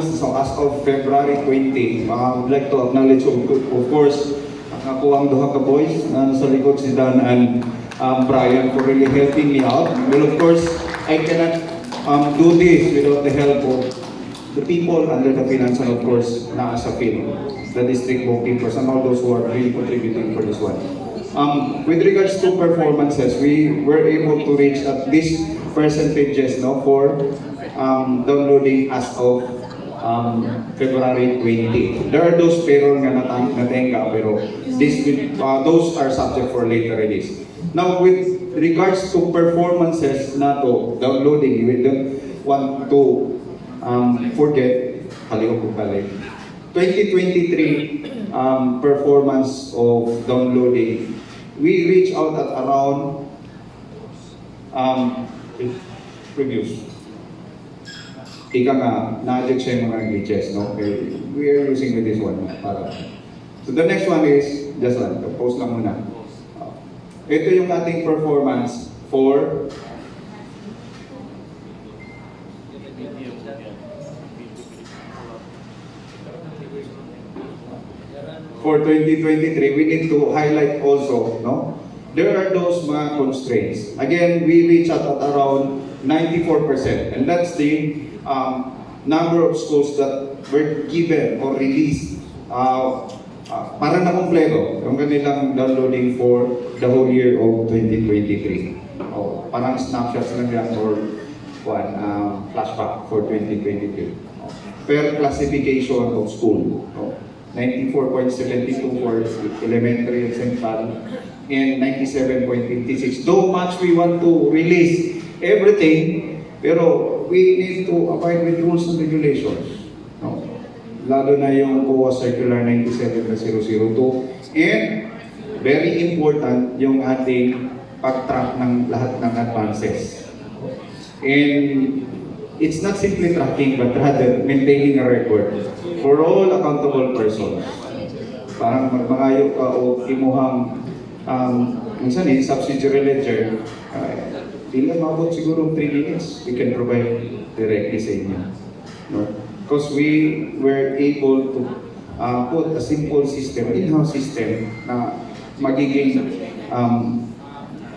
so as of February 20, I would like to acknowledge of course ako ang duha ka boys na sa likod si Dan and Brian for really helping me out. Well, of course, I cannot do this without the help of the people under the finance and of course na sa field, the district bookkeepers and all those who are really contributing for this one. With regards to performances, we were able to reach at this percentages for downloading as of February 20. There are those payroll nga natenga pero those are subject for later release. Now with regards to performances na to downloading, we don't want to forget 2023 performance of downloading. We reach out at around previews. Ika nga, na-adject siya yung mga glitches, no? We are using with this one. So the next one is, just one, post lang muna. Ito yung ating performance for 2023, we need to highlight also, no? There are those mga constraints. Again, we reach out at around 94%, and that's the number of schools that were given or released para na kompleto yung kanilang downloading for the whole year of 2023. Parang snapshots lang yan or flashback for 2023. Per classification of school. 94.72 for elementary and central, and 97.56. Though much we want to release everything, pero we need to abide with rules and regulations. No? Lalo na yung COA Circular 97/002. And very important yung ating pag-track ng lahat ng advances. And it's not simply tracking but rather maintaining a record for all accountable persons. Parang magmangayok ka o imuhang minsan subsidiary ledger, hindi mabot siguro 3 minutes, we can provide directly sa inyo. No? Because we were able to put a simple system, in-house system na magiging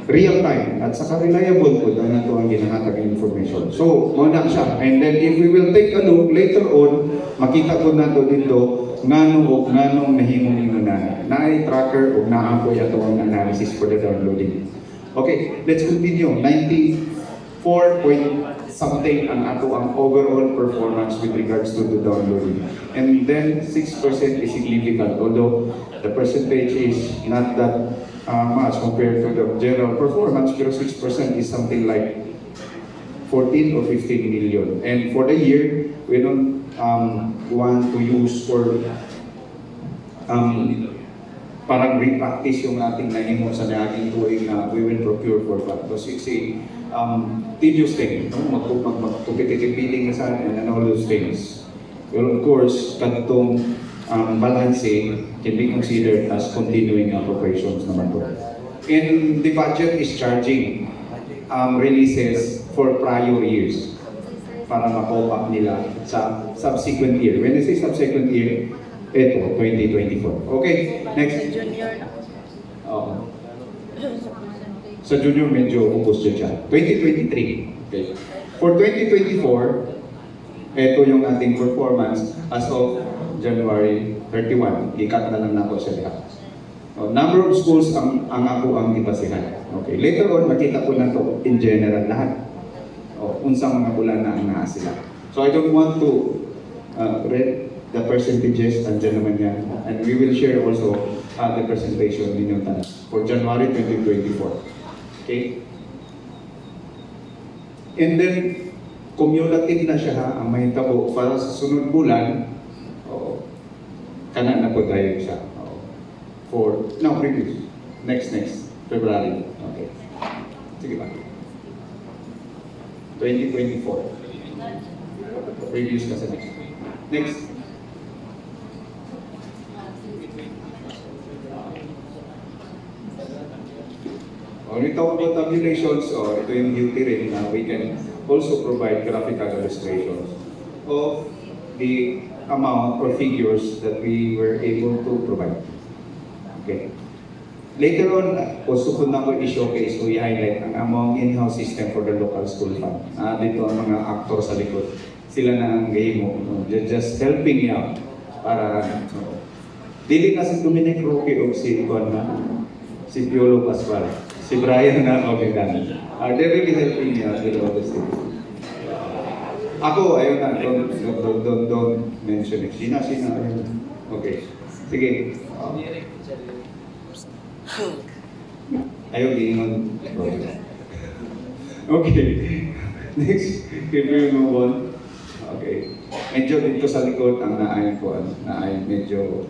real-time at saka reliable po na ito ang ginahatag information. So, muna siya. And then if we will take a look later on, makita po nato dito nganong nahimong inunana. Na-tracker o naapoy ito ang analysis for the downloading. Okay, let's continue. 94 point something ang ato ang overall performance with regards to the downloading. And then 6% is significant, although the percentage is not that much compared to the general performance, pero 6% is something like 14 or 15 million. And for the year, we don't want to use for parang repractice yung ating nahimo sa ating tuwing na we will procure for that. Because it's a tedious thing, no? Magtupit-tipiting sa and all those things. Well, of course, katong balancing can be considered as continuing operations naman po. And the budget is charging releases for prior years para ma-cope up nila sa subsequent year. When I say subsequent year, ito, 2024. Okay, next. Sa junior medyo ubos siya. 2023. Okay. For 2024, ito yung ating performance as of January 31. Ikat na lang nato sa lahat. Number of schools ang ako ang ibasihan. Okay. Later on, makita ko na to in general lahat. Unsang mga bulan na ang naa sila. So I don't want to read the percentages and naman yan. And we will share also the presentation ninyo for January 2024. Okay? And then, cumulative na siya ang mahitabo para sa sunod bulan. Kanan na po tayo siya. For, now, previous. Next, February. Okay. Sige ba? 2024. Previous ka sa next. Next. Ito about tabulations, ito yung duty rin na we can also provide graphical illustrations of the amount or figures that we were able to provide. Okay. Later on, gusto ko na ko i-showcase o i-highlight ang among in-house system for the local school fund. Dito ang mga actor sa likod. Sila na ang game mo. Just helping me out. Para, dili na si Dominic Roque o si si Piolo Pascual. Si Brian na okay na. They're really helping me out with all this thing. Ako, ayun na, don't mention it. Sina, ayun. Okay. Sige. Ayaw diingon. Okay. Next, can we move on? Okay. Medyo dito sa likod ang naayon ko, naayon medyo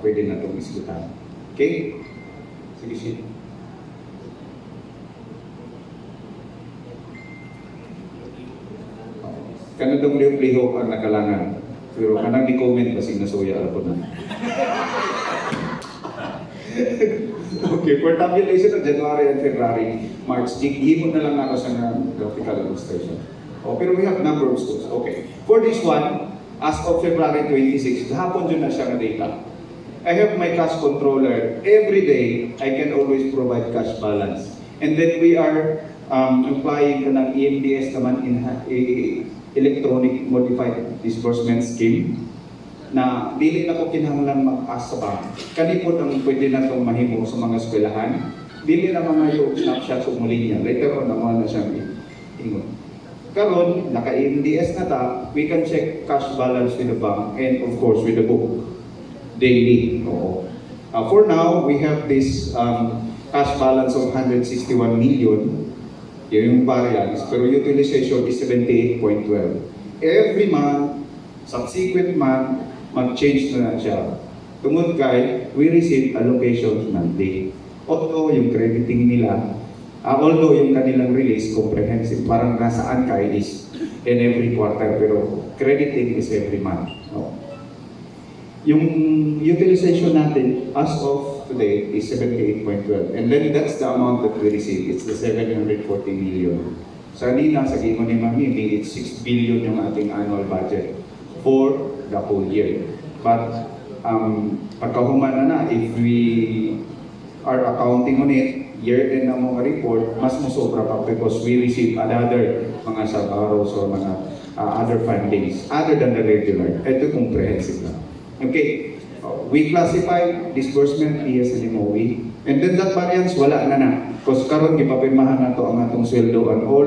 pwede na itong isgutan. Okay? Sige, sige. Kanadong liho-liho ang nakalangan. Pero kanang di-comment kasi nasuya alam po na. Okay, for tabulation of January and February, March, hihimod na lang ako sa graphical illustration. Pero we have number of schools. Okay. For this one, as of February 26, hapon dyan na siya ng data. I have my cash controller. Every day, I can always provide cash balance. And then we are applying ka ng EMDS naman in Electronic Modified Disbursement Scheme na dili na ko kinahanglan mag-as sa bank. Kanipod ang pwede na itong mahimo sa mga eskwelahan. Dili na mga yung snapshot sa mulinya. Later on, naman na siyang ingon. Karon, naka-MDS na ta, we can check cash balance with the bank and of course with the book. Daily. For now, we have this cash balance of 161 million. Yun yung variance. Pero utilization is 78.12. Every month, subsequent month, mag-change na siya. Tungod kay, we receive allocations monthly. Although yung crediting nila, although yung kanilang release comprehensive, parang nasaan kay is in every quarter, pero crediting is every month. No? Yung utilization natin as of today is 78.12. And then that's the amount that we receive. It's the 740 million. Sa kanina, sa gingon ni Mami, it's 6 billion yung ating annual budget for the whole year. But pagkahuman na if we are accounting on it, year-end na mga report, mas musobra pa because we receive another mga sub-arrows or mga other fundings other than the regular. Ito comprehensive na. Okay, we classify disbursement ES and MOE, and then that variance wala na. Because karon gipapirmahan nato ang atong sweldo and all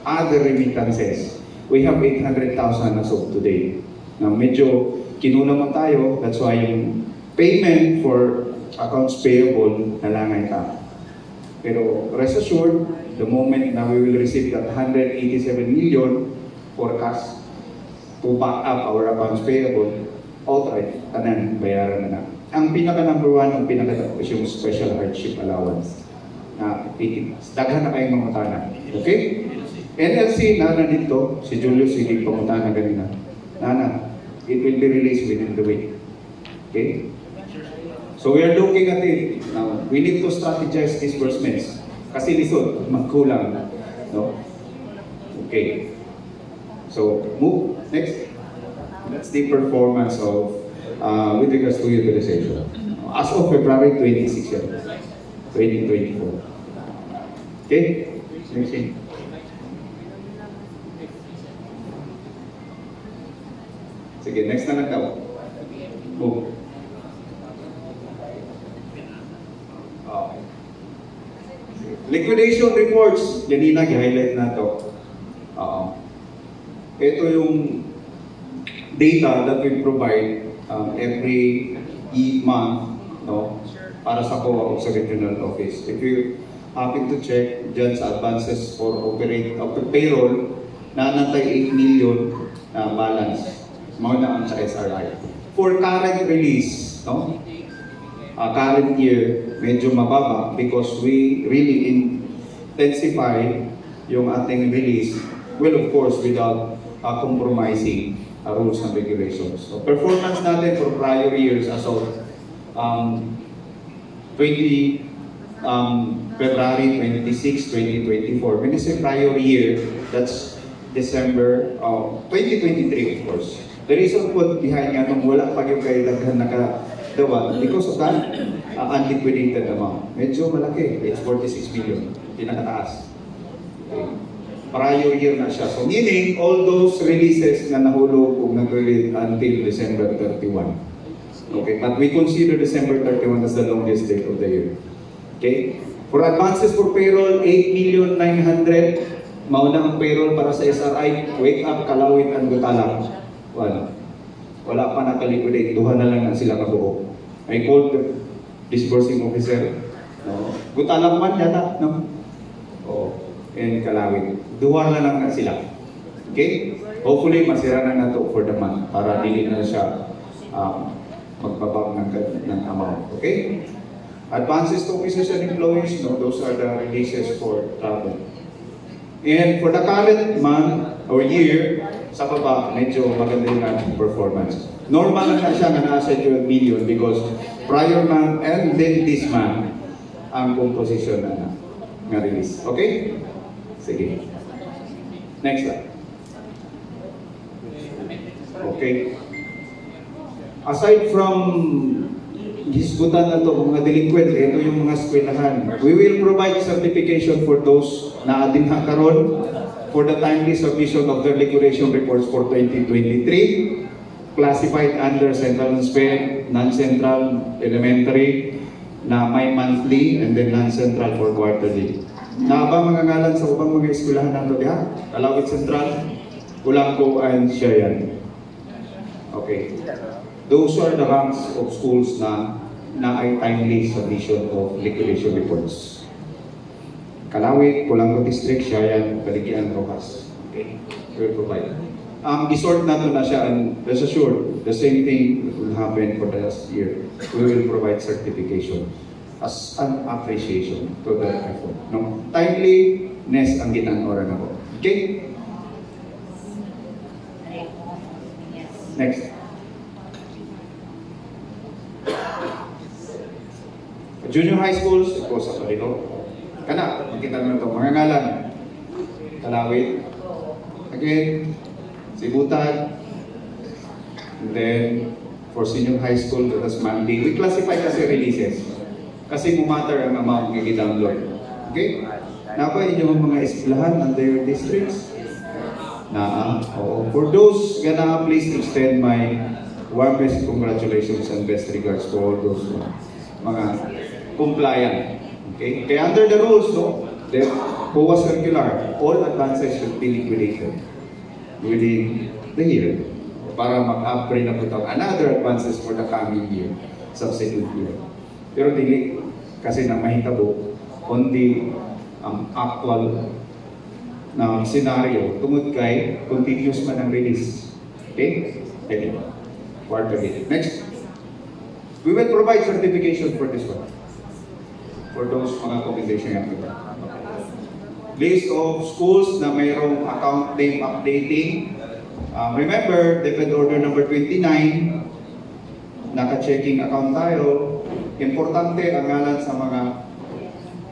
other remittances. We have 800,000 as of today. Now medyo kinuna man tayo, that's why yung payment for accounts payable nalangay ta. Pero rest assured, the moment na we will receive that 187 million forecast to back up our accounts payable, outright, tanan, bayaran na. Ang pinaka number one, ang pinaka is yung special hardship allowance. Na daghan na kayong mamutana. Okay? NLC, nana dito, si Julius, hindi pamutana ganina. Nana, it will be released within the week. Okay? So we are looking at it. Now, we need to strategize disbursements. Kasi lisod, magkulang. No? Okay. So, move. Next. That's the performance of, with regards to utilization. As of February 26, 2024. Okay? Next thing. Sige, next na lang daw. Move. Liquidation reports. Yanina, i-highlight na ito. Ito yung data that we provide every month, no, para sa COA o sa regional office. If you happen to check dyan sa advances for operate of the payroll, nanatay 8 million balance. Mauna ang sa SRI. For current release, no, current year, medyo mababa because we really intensify yung ating release, well, of course, without compromising rules and regulations. So, performance natin for prior years as of February 26, 2024. When I say prior year, that's December 2023, of course. The reason po behind nga nung wala pa yung kayo laghan nakadawa, because of that, unliquidated amount. Medyo malaki, it's 46 million, pinakataas. Okay. Prior year na siya. So meaning, all those releases na nahulog kung nag-release until December 31. Okay, but we consider December 31 as the longest date of the year. Okay? For advances for payroll, 8,900,000. Mauna ang payroll para sa SRI, Wake Up, Kalawit, and Gutalang. Wala pa nakaliquidate. Duha na lang sila kabuo. I called the disbursing officer. No? Gutalang man yata, no? Oo. And Kalawit. Duha na lang sila. Okay? Hopefully, masira na to for the month para dili na siya magbabag ng amount. Okay? Advances to officers and employees, no? Those are the releases for travel. And for the current month or year, sa baba, medyo maganda yung ating performance. Normal na siya na nasa 12 million because prior month and then this month ang composition na release. Okay? Sige. Next slide. Okay. Aside from hisgutan na ito, mga delinquent, ito yung mga eskwelahan. We will provide certification for those na ating hakaron for the timely submission of their liquidation reports for 2023, classified under central and sped, non-central, elementary, na may monthly, and then non-central for quarterly. Na ba mga ngalan sa ubang mga eskwelahan nato diha? Kalawit Central, Kulangko, and Shayan. Okay. Those are the ranks of schools na ay timely submission of liquidation reports. Kalawit, Kulangko District, Shayan, Baligyan, Rojas. Okay, we will provide. Isort na to na siya, and rest assured, the same thing will happen for the last year. We will provide certification as an appreciation to the effort. No? Timeliness ang ginang-oran ako. Okay? Next. Junior high schools, of course, ako dito. Kana, makita mo na ito. Mga ngalan. Kalawit. Again, Sibutag. And then, for senior high school, that's Monday. We classify kasi releases. Kasi mumatter ang amount ng i-download. Okay? Napa inyong mga eskwelahan under your districts? Oo. For those, gana, please extend my warmest congratulations and best regards to all those mga compliant. Okay? Kaya under the rules, no, the COA circular, all advances should be liquidated within the year para mag-upgrade na po ito another advances for the coming year, subsequent year. Pero dili kasi nang mahitabo on the actual na scenario tungod kay continuous man ang release. Okay? Okay. Quarterly. Next. We will provide certification for this one. For those mga commendation yan. List of schools na mayroong account name updating. Remember, DepEd Order number 29, naka-checking account tayo. Importante ang ngalan sa mga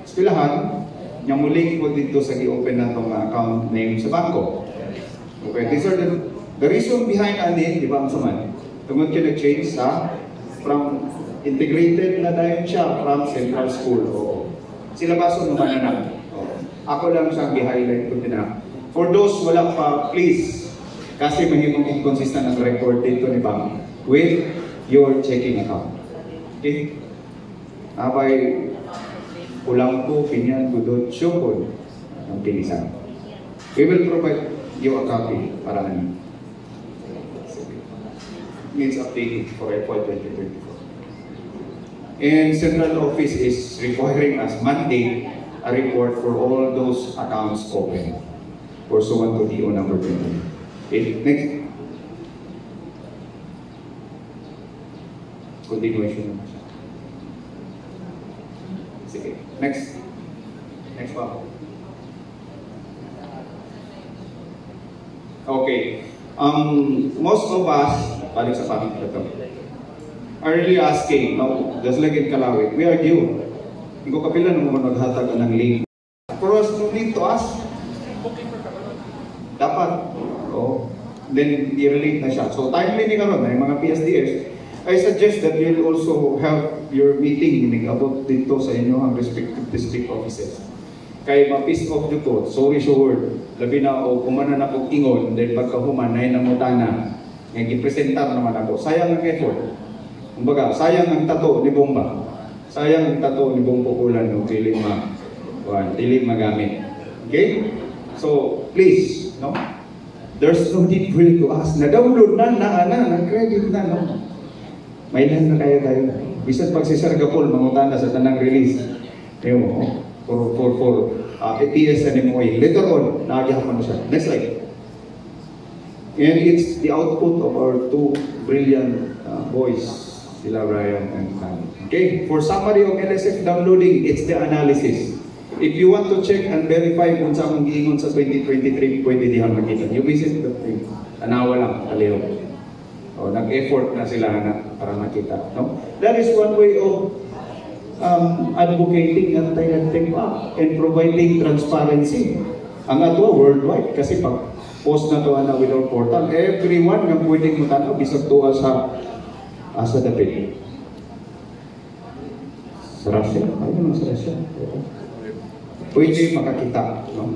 eskwelahan niya muling po dito sa i-open na itong account name sa banko. Okay, these are the reason behind anin, di ba ang saman? Tungod ka nag-change sa from integrated na dahil siya from central school. Oo. Sila baso naman na. Ako lang siyang i-highlight ko din na. For those wala pa, please, kasi mahimong inconsistent ang record dito ni Bang with your checking account. Okay? Abay, Kulangko, Pinyan, Gudot, Syokon, ang pilisan. We will provide you a copy para ano. Needs updated for FY 2024. And Central Office is requiring us Monday a report for all those accounts open pursuant to DO number 20. Okay, next. Continuation naman siya. Sige, next. Next pa. Okay. Most of us, balik sa pamit ito, are really asking, no, just like in Kalawit, we are due. Hindi ko kapila nung maghatag ng link. For us to need to ask, dapat, then i-relate na siya. So timely ni karon ay mga PSDS, I suggest that you'll also have your meeting about dito sa inyo ang respective district offices. Kay ma-piece off dito ko, sorry sure, labi na o kumana na kong ingon, then pagkahuman na namutana, nga gipresentar naman ako, sayang ang effort. Kumbaga, sayang ang tato ni Bomba. Sayang ang tato ni Bong Pukulan no, tiling magamit. Okay? So, please, no? There's no need for you to ask. Na-download na, nag-credit na, no? May lang na tayo. Bisan pag si Sir Gapol, mangutana sa tanang release. Ayun mo, for ATS and MOA. Later on, nakagihapon na siya. Next slide. And it's the output of our two brilliant boys, sila Brian and Kanye. Okay, for summary of LSF downloading, it's the analysis. If you want to check and verify kung saan mong giingon sa 2023, pwede dihan makita. You visit the thing. Tanawa lang, kaliw. O, nag-effort na sila para makita. No? That is one way of advocating anti-TikTok and providing transparency. Ang ato worldwide, kasi pag post na to with our portal, everyone nga pwedeng matanaw, bisag to sa dapit. Sa Russia? Ayun sa Russia. Pwede makakita. No?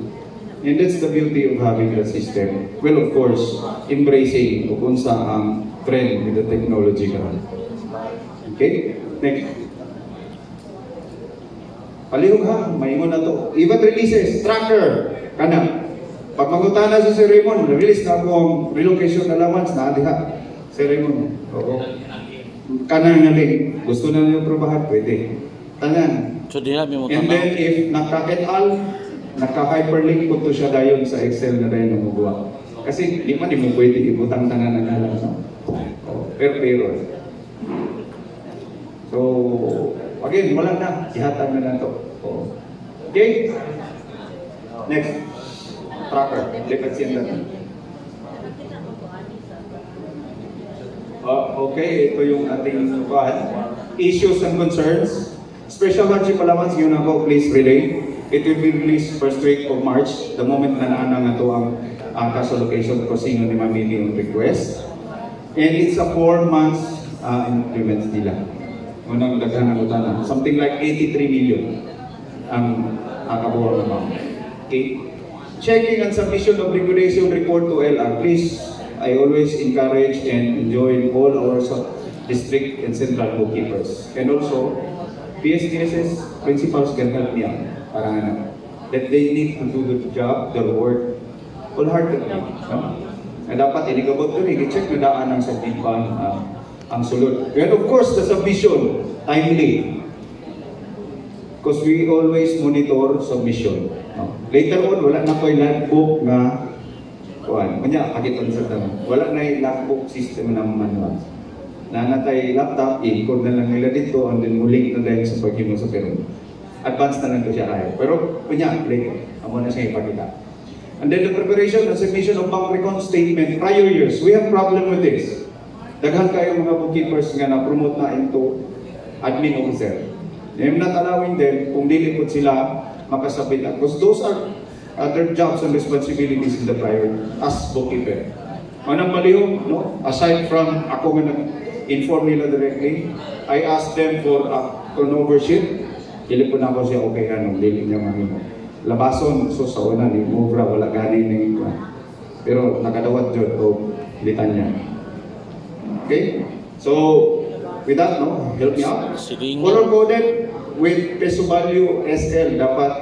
And that's the beauty of having that system. Well, of course, embracing kung sa ang trend with the technology karon. Okay? Next. Palihog ha, maingon na to. Event releases, tracker, kana. Pag mangutana sa Sir Raymond, release na akong relocation allowance na diha. Sir Raymond, oo. Kana nga rin. Gusto na niyo probahan, pwede. Tanan. So, di na mo and then if naka-et-al, naka-hyperlink po to siya dayon sa Excel na dayon ng magawa. Kasi di man mo pwede ibutang tanan ng alam. No? Pero. So, again, wala na. Ihatag na na to. Okay? Next. Tracker. Lipat siya natin. Okay, ito yung ating issues and concerns. Special hardship allowance, yun ako, please relay. It will be released first week of March, the moment na naanang ito ang cash allocation kasi yun ni mamili yung request. And it's a 4 months implement nila. Unang daghan ng utana. Something like 83 million ang kabuhang amount. Okay? Checking and submission of regulation report to LR. Please, I always encourage and enjoy all our district and central bookkeepers. And also, PSDSS principals can help me out. Para that they need to do the job, their work, wholeheartedly. No? And dapat inigabot ko rin, i-check na daan ng submission ang sulod. And of course, the submission, timely. Because we always monitor submission. No? Later on, wala na ko yung logbook na kanya, kakitan sa tanong. Wala na yung logbook system ng manual. Nanatay laptop, i-record na lang nila dito, and then muling na dahil sa pag-imo sa Peru. Advanced na lang ito siya kaya. Pero, kanya, later. Amo na siya ipakita. And then the preparation and submission of bank recon statement prior years. We have problem with this. Daghan kayo mga bookkeepers nga na-promote na into admin officer. I'm not allowing them kung dili po sila makasabit. Because those are other jobs and responsibilities in the prior as bookkeeper. Manang malihong, no? Aside from ako nga inform nila directly, I asked them for a turnover sheet. Dili po na ako siya okay anong dili niya mamimo. Labason, so sa una ni Movra, wala gani ni ito. Pero nakadawat dyan o litan niya. Okay? So, with that, no? Help me out. Color coded with peso value SL dapat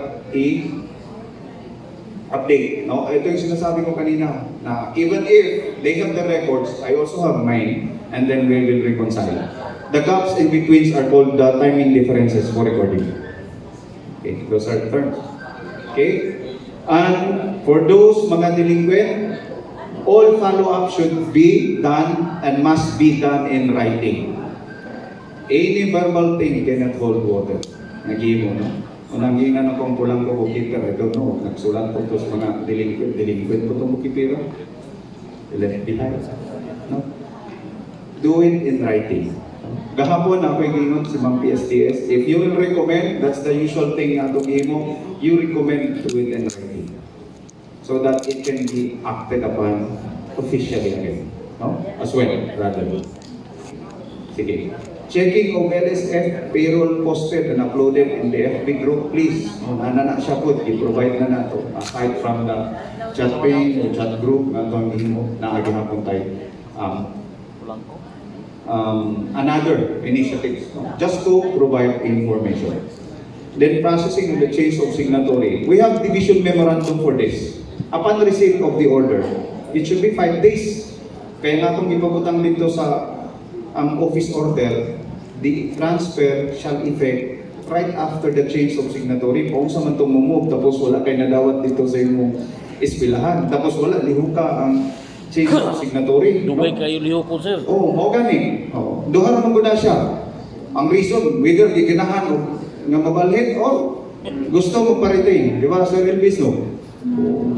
update. No? Ito yung sinasabi ko kanina na even if they have the records, I also have mine, and then we will reconcile. The gaps in between are called the timing differences for recording. Okay, those are the terms. Okay? And for those mga delinquent, all follow-up should be done and must be done in writing. Any verbal thing cannot hold water. Nag-iimo, no? Unang hingan akong pulang ko bookkeeper, I don't know, nagsulat po ito sa mga delinquent po itong bookkeeper. Left behind. No? Do it in writing. Gahapon ako yung si Mang PSDS. If you will recommend, that's the usual thing na itong you recommend to it in writing. So that it can be acted upon officially again. No? As well, rather. Sige. Checking of LSF payroll posted and uploaded in the FB group, please. Na siya po, i-provide na nato. Aside from the chat page o chat group, na ito ang himo na agihapon tayo. Another initiative, no? Just to provide information. Then processing of the change of signatory. We have division memorandum for this. Upon receipt of the order, it should be 5 days. Kaya nga itong ipabutang dito sa office order, the transfer shall effect right after the change of signatory. Kung sa man itong move, tapos wala kayo nadawat dito sa imong ispilahan. Tapos wala, lihuka ang change of signatory. Dugay kayo liho po, sir. Oo, o gani. Duha naman ko na siya. Ang reason, whether giginahan o nga mabalhin or gusto mo pa-retain. Di ba, Sir Elvis, no?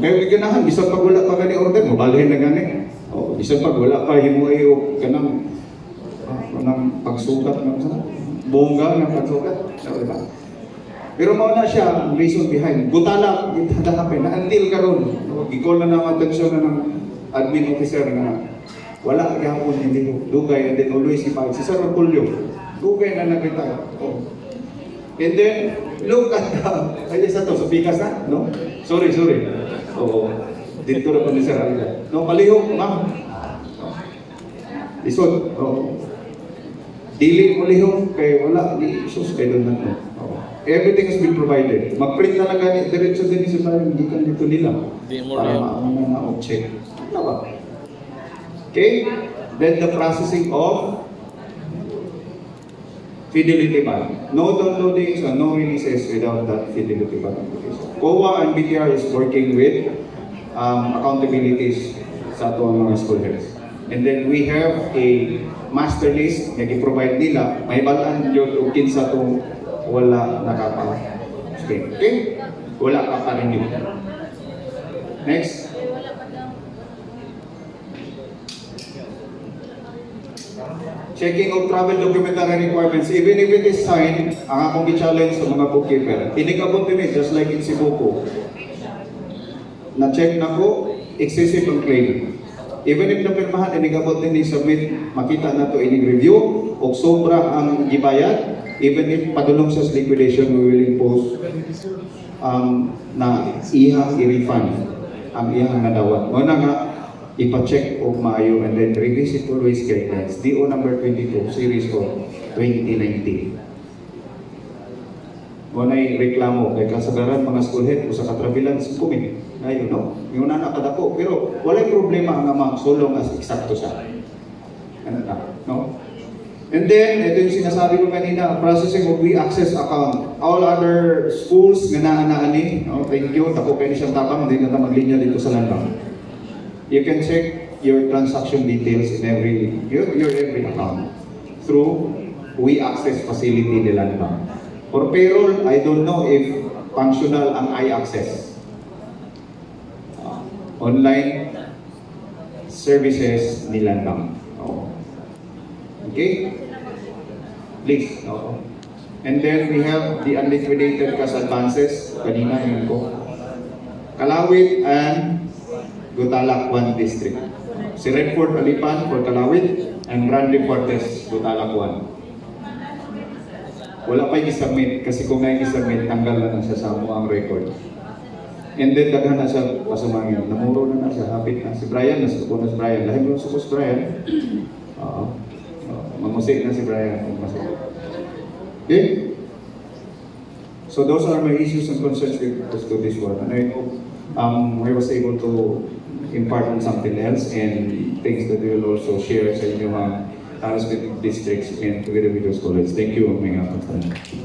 Kaya giginahan, isang pag wala pa gani order, mabalhin na gani. Isang pag wala pa himuay o kanang pagsukat ng bongga ng pagsukat. Diba? Pero mauna siya, ang reason behind. Butala, itadakapin, na-until ka ron. Gikol na ng atensyon na ng admin officer na wala gahapon hindi ko. Dugay, and then always ipahid. Si Sir Orculio, dugay na nag-retire. And then, look at ay sa to, sa pikas na, no? Sorry. Oo. Dito na po ni Sir Alila. No, palihog, ma'am. Isod, oo. Dili palihog, kaya wala, di isos kayo doon na to. Everything has been provided. Mag-print na lang ganit, diretso din sa tayo, hindi ka dito nila. Para maamang na object. Ano ba? Okay? Then the processing of fidelity ban. No downloadings and no releases without that fidelity ban application. COA and BTR is working with accountabilities sa ato mga school heads. And then we have a master list na i-provide nila. May balaan yun o kinsa itong wala nakapa-screen. Okay? Wala ka pa rin yun. Next. Checking of travel documentary requirements. Even if it is signed, ang akong i-challenge sa mga bookkeeper. Inigabot din just like in Cebuco. Na-check na ko, excessive ang claim. Even if napirmahan, inigabot din submit, makita na to in-review, o sobra ang gibayad, even if padulong sa liquidation, we will impose na ihang i-refund ang ihang nadawat. Muna nga, ipa-check o maayo and then revisit always guidelines. DO number 22, series of 2019. Muna'y reklamo kay kasagaran mga school head o sa katrabilan sa kumin. Ngayon, no? Yung nanakadako. Pero walay problema ang amang so long as eksakto siya. Ano na? No? And then, ito yung sinasabi ko kanina, processing of we-access account. All other schools nga naanaani, no? Thank you. Tako kayo siyang tapang, hindi na maglinya dito sa landang. You can check your transaction details in your every account through we-access facility ni Landbank. For payroll, I don't know if functional ang i-access. Online services ni Landbank. Okay? Please. And then we have the unliquidated cash advances. Kanina yun ko. Kalawit and Gutalak 1 District. Si Redford Alipan for Kalawit and Randy Fortes, Gutalak 1. Wala pa yung isubmit kasi kung na yung isubmit, tanggal na siya sa ang record. And then daghan na siya pasumangin. Namuro na siya, hapit na. Si Brian, nasa na si Brian. Dahil mo si Brian, mamusik na si Brian. Okay? So those are my issues and concerns with this one. And I hope I was able to impart on something else and things that we will also share sa inyong respective districts and together with those colleagues. Thank you, mga kapatid. Okay,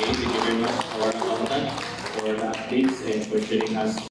thank you very much, our accountant, for the updates and for sharing us